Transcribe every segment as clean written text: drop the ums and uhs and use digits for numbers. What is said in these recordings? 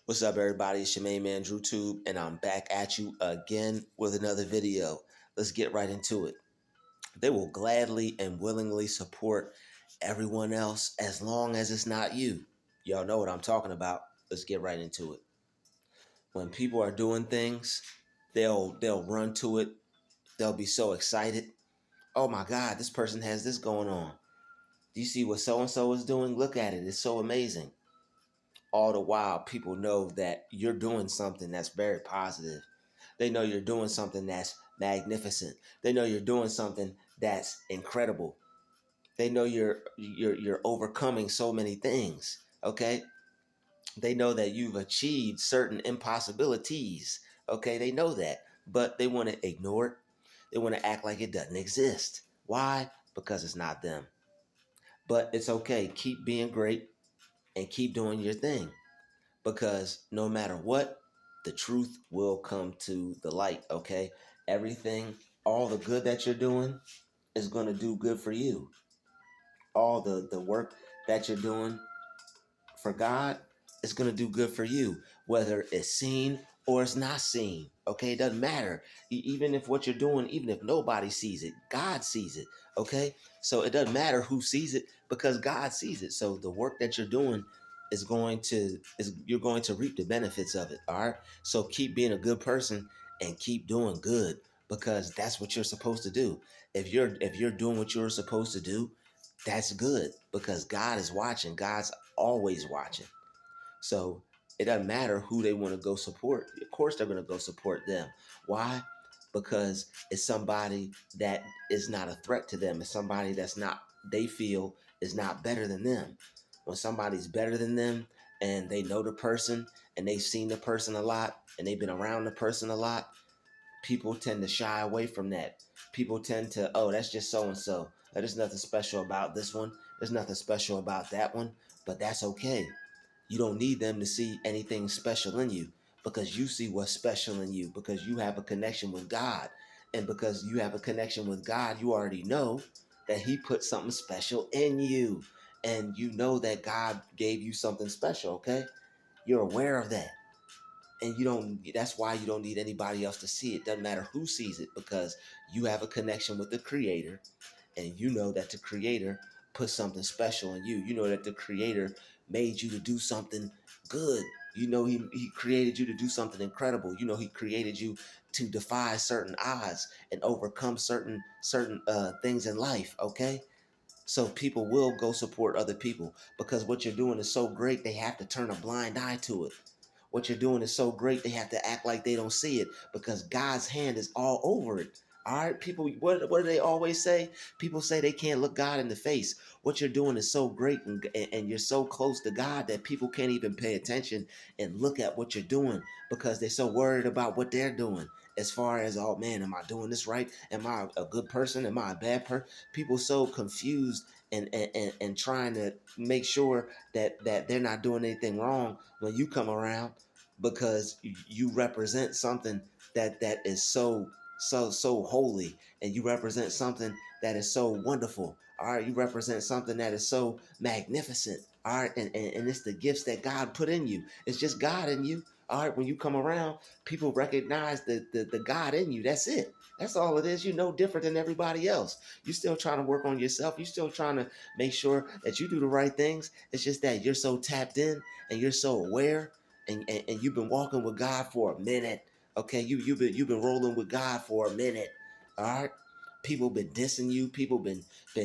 What's up, everybody? It's your main man, Druuill, and I'm back at you again with another video. Let's get right into it. They will gladly and willingly support everyone else as long as it's not you. Y'all know what I'm talking about. Let's get right into it. When people are doing things, they'll run to it. They'll be so excited. Oh my God, this person has this going on. Do you see what so and so is doing? Look at it. It's so amazing. All the while, people know that you're doing something that's very positive. They know you're doing something that's magnificent. They know you're doing something that's incredible. They know you're overcoming so many things. Okay? They know that you've achieved certain impossibilities. Okay? They know that, but they want to ignore it. They want to act like it doesn't exist. Why? Because it's not them. But it's okay. Keep being great and keep doing your thing. Because no matter what, the truth will come to the light, okay? Everything, all the good that you're doing is going to do good for you. All the work that you're doing for God is going to do good for you, whether it's seen or it's not seen, okay? It doesn't matter. Even if what you're doing, even if nobody sees it, God sees it, okay? So it doesn't matter who sees it because God sees it. So the work that you're doing you're going to reap the benefits of it. All right. So keep being a good person and keep doing good because that's what you're supposed to do. If you're doing what you're supposed to do, that's good because God is watching. God's always watching. So it doesn't matter who they want to go support. Of course they're going to go support them. Why? Because it's somebody that is not a threat to them. It's somebody that's not, they feel is not better than them. When somebody's better than them and they know the person and they've seen the person a lot and they've been around the person a lot, people tend to shy away from that. People tend to, oh, that's just so and so. There's nothing special about this one. There's nothing special about that one, but that's okay. You don't need them to see anything special in you because you see what's special in you because you have a connection with God. And because you have a connection with God, you already know that He put something special in you. And you know that God gave you something special, okay? You're aware of that. And that's why you don't need anybody else to see it. Doesn't matter who sees it because you have a connection with the Creator and you know that the Creator put something special in you. You know that the Creator made you to do something good. You know he created you to do something incredible. You know he created you to defy certain odds and overcome certain things in life. Okay, so people will go support other people because what you're doing is so great they have to turn a blind eye to it. What you're doing is so great they have to act like they don't see it because God's hand is all over it. All right, people, what do they always say? People say they can't look God in the face. What you're doing is so great and you're so close to God that people can't even pay attention and look at what you're doing because they're so worried about what they're doing. As far as, oh man, am I doing this right? Am I a good person? Am I a bad person? People so confused and trying to make sure that they're not doing anything wrong when you come around because you represent something that is so holy, and you represent something that is so wonderful. All right, you represent something that is so magnificent. All right, and it's the gifts that God put in you. It's just God in you. All right, when you come around, people recognize the God in you. That's it. That's all it is. You're no different than everybody else. You're still trying to work on yourself. You're still trying to make sure that you do the right things. It's just that you're so tapped in and you're so aware and you've been walking with God for a minute. Okay, you've been rolling with God for a minute. All right. People been dissing you. People been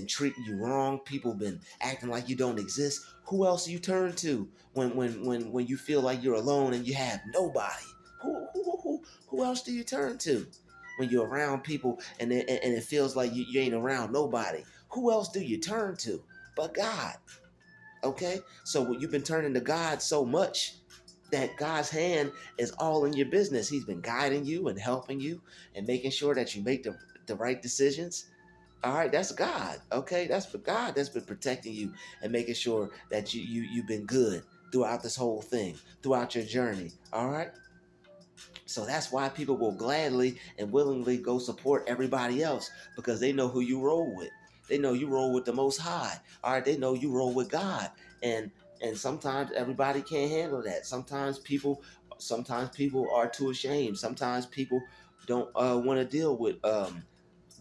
treating you wrong. People been acting like you don't exist. Who else do you turn to when you feel like you're alone and you have nobody? Who else do you turn to when you're around people and it feels like you ain't around nobody? Who else do you turn to but God? Okay, so you've been turning to God so much that God's hand is all in your business. He's been guiding you and helping you and making sure that you make the right decisions. All right, that's God. Okay, that's for God that's been protecting you and making sure that you've been good throughout this whole thing, throughout your journey. All right. So that's why people will gladly and willingly go support everybody else because they know who you roll with. They know you roll with the Most High. All right, they know you roll with God, and And sometimes everybody can't handle that. Sometimes people are too ashamed. Sometimes people don't want to deal with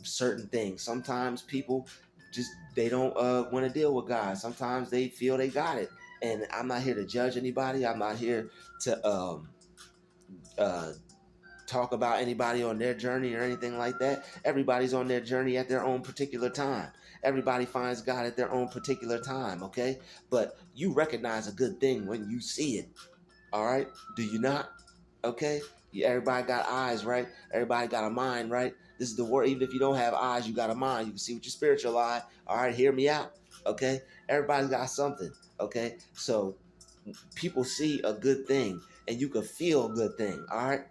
certain things. Sometimes people just they don't want to deal with God. Sometimes they feel they got it. And I'm not here to judge anybody. I'm not here to uh, talk about anybody on their journey or anything like that. Everybody's on their journey at their own particular time. Everybody finds God at their own particular time, okay? But you recognize a good thing when you see it, all right? Do you not? Okay? Everybody got eyes, right? Everybody got a mind, right? This is the word. Even if you don't have eyes, you got a mind. You can see with your spiritual eye. All right, hear me out. Okay? Everybody's got something. Okay? So people see a good thing and you can feel a good thing. All right?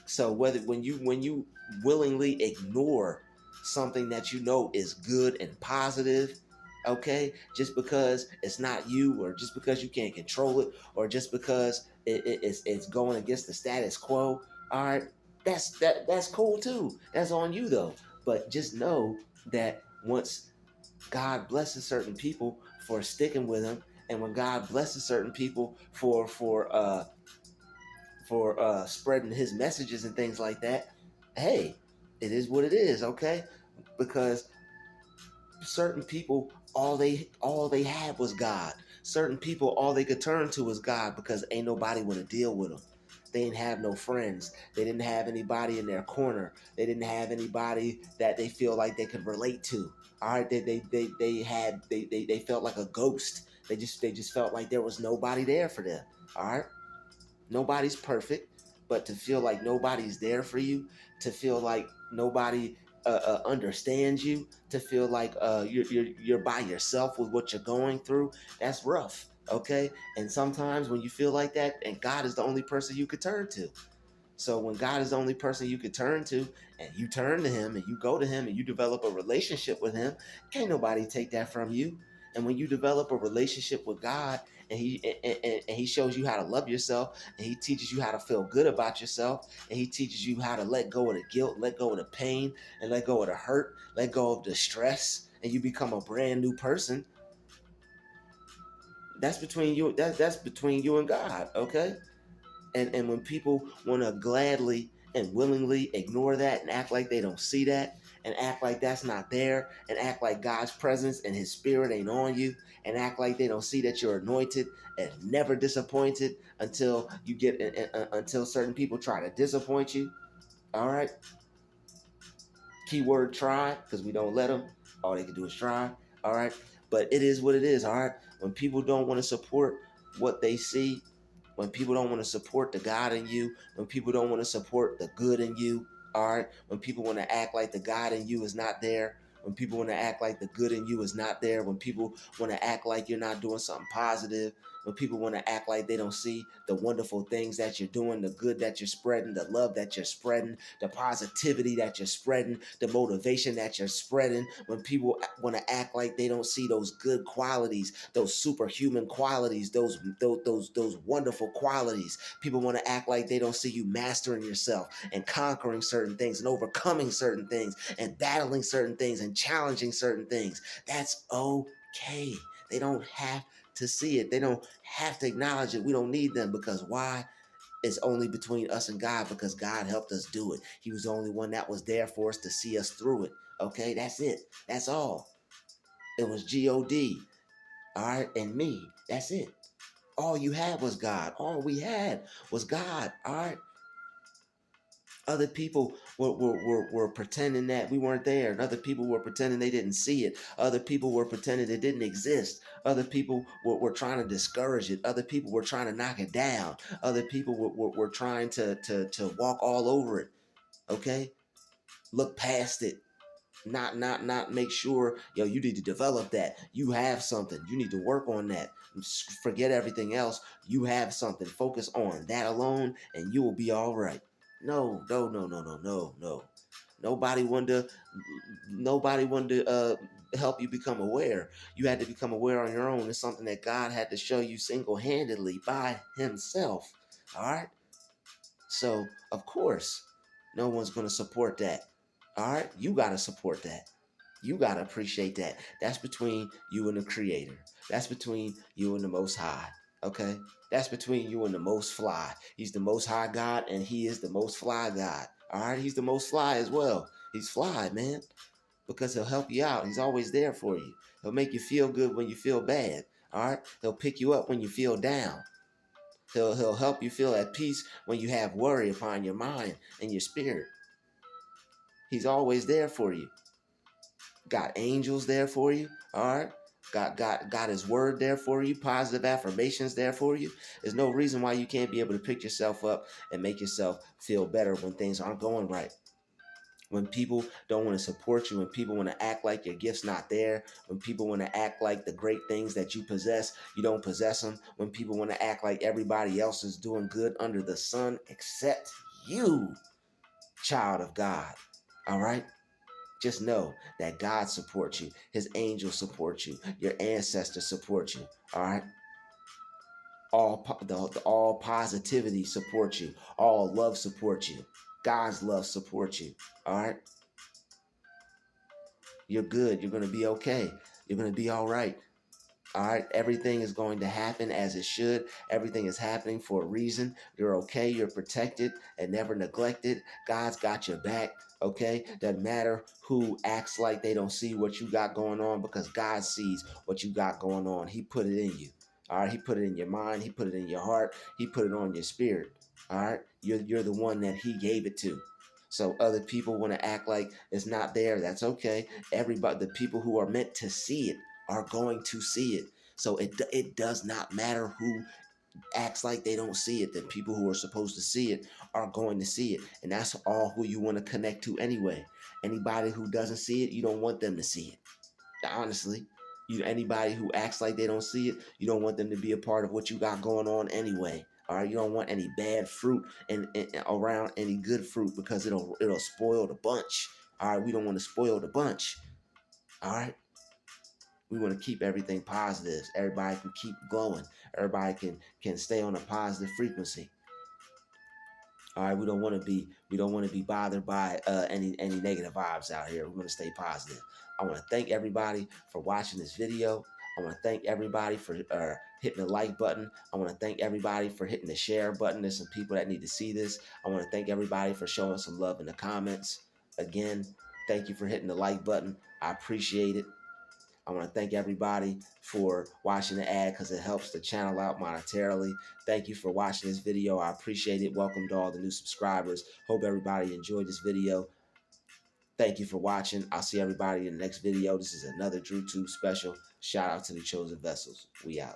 So when you willingly ignore something that you know is good and positive, okay, just because it's not you, or just because you can't control it, or just because it's going against the status quo, all right, that's cool too. That's on you though. But just know that once God blesses certain people for sticking with Him, and when God blesses certain people for spreading his messages and things like that, hey, it is what it is, okay? Because certain people, all they had was God. Certain people, all they could turn to was God, because ain't nobody want to deal with them. They didn't have no friends. They didn't have anybody in their corner. They didn't have anybody that they feel like they could relate to. All right, they felt like a ghost. They just felt like there was nobody there for them. All right. Nobody's perfect, but to feel like nobody's there for you, to feel like nobody understands you, to feel like you're by yourself with what you're going through, that's rough. Okay, and sometimes when you feel like that, and God is the only person you could turn to. So when God is the only person you could turn to, and you turn to Him and you go to Him and you develop a relationship with Him, can't nobody take that from you. And when you develop a relationship with God, and He shows you how to love yourself, and He teaches you how to feel good about yourself, and He teaches you how to let go of the guilt, let go of the pain, and let go of the hurt, let go of the stress, and you become a brand new person. That's between you. That's between you and God. Okay. And when people want to gladly and willingly ignore that and act like they don't see that, and act like that's not there, and act like God's presence and His Spirit ain't on you, and act like they don't see that you're anointed and never disappointed until you get until certain people try to disappoint you. All right, keyword try, because we don't let them. All they can do is try. All right, but it is what it is. All right, when people don't want to support what they see, when people don't want to support the God in you, when people don't want to support the good in you, all right, when people want to act like the God in you is not there, when people want to act like the good in you is not there, when people want to act like you're not doing something positive, when people want to act like they don't see the wonderful things that you're doing, the good that you're spreading, the love that you're spreading, the positivity that you're spreading, the motivation that you're spreading, when people want to act like they don't see those good qualities, those superhuman qualities, those wonderful qualities. People want to act like they don't see you mastering yourself and conquering certain things and overcoming certain things and battling certain things and challenging certain things. That's okay. They don't have to see it. They don't have to acknowledge it. We don't need them, because why? It's only between us and God, because God helped us do it. He was the only one that was there for us to see us through it. Okay, that's it. That's all. It was God, all right, and me. That's it. All you had was God. All we had was God, all right? Other people were pretending that we weren't there, and other people were pretending they didn't see it. Other people were pretending it didn't exist. Other people were trying to discourage it. Other people were trying to knock it down. Other people were trying to walk all over it. Okay? Look past it. Not make sure, you need to develop that. You have something. You need to work on that. Forget everything else. You have something. Focus on that alone, and you will be all right. No, no, no, no, no, no, no. Nobody wanted to. Nobody wanted to help you become aware. You had to become aware on your own. It's something that God had to show you single-handedly by Himself. All right. So of course, no one's going to support that. All right, you got to support that. You got to appreciate that. That's between you and the Creator. That's between you and the Most High. Okay? That's between you and the Most Fly. He's the Most High God, and He is the Most Fly God. All right? He's the Most Fly as well. He's fly, man, because He'll help you out. He's always there for you. He'll make you feel good when you feel bad. All right? He'll pick you up when you feel down. He'll help you feel at peace when you have worry upon your mind and your spirit. He's always there for you. Got angels there for you. All right. Got his word there for you, positive affirmations there for you. There's no reason why you can't be able to pick yourself up and make yourself feel better when things aren't going right. When people don't want to support you, when people want to act like your gift's not there, when people want to act like the great things that you possess, you don't possess them, when people want to act like everybody else is doing good under the sun except you, child of God. All right? Just know that God supports you. His angels support you. Your ancestors support you. All right. All positivity supports you. All love supports you. God's love supports you. All right. You're good. You're gonna be okay. You're gonna be all right. All right, everything is going to happen as it should. Everything is happening for a reason. You're okay. You're protected and never neglected. God's got your back. Okay, doesn't matter who acts like they don't see what you got going on, because God sees what you got going on. He put it in you. All right, He put it in your mind. He put it in your heart. He put it on your spirit. All right, you're the one that He gave it to. So other people want to act like it's not there. That's okay. Everybody, the people who are meant to see it are going to see it. So it does not matter who acts like they don't see it. The people who are supposed to see it are going to see it. And that's all who you want to connect to anyway. Anybody who doesn't see it, you don't want them to see it. Honestly. Anybody who acts like they don't see it, you don't want them to be a part of what you got going on anyway. All right, you don't want any bad fruit and around any good fruit, because it'll spoil the bunch. All right, we don't want to spoil the bunch. All right, we want to keep everything positive. Everybody can keep glowing. Everybody can stay on a positive frequency. All right, we don't want to be bothered by any negative vibes out here. We want to stay positive. I want to thank everybody for watching this video. I want to thank everybody for hitting the like button. I want to thank everybody for hitting the share button. There's some people that need to see this. I want to thank everybody for showing some love in the comments. Again, thank you for hitting the like button. I appreciate it. I want to thank everybody for watching the ad, because it helps the channel out monetarily. Thank you for watching this video. I appreciate it. Welcome to all the new subscribers. Hope everybody enjoyed this video. Thank you for watching. I'll see everybody in the next video. This is another Druuill special. Shout out to the chosen vessels. We out.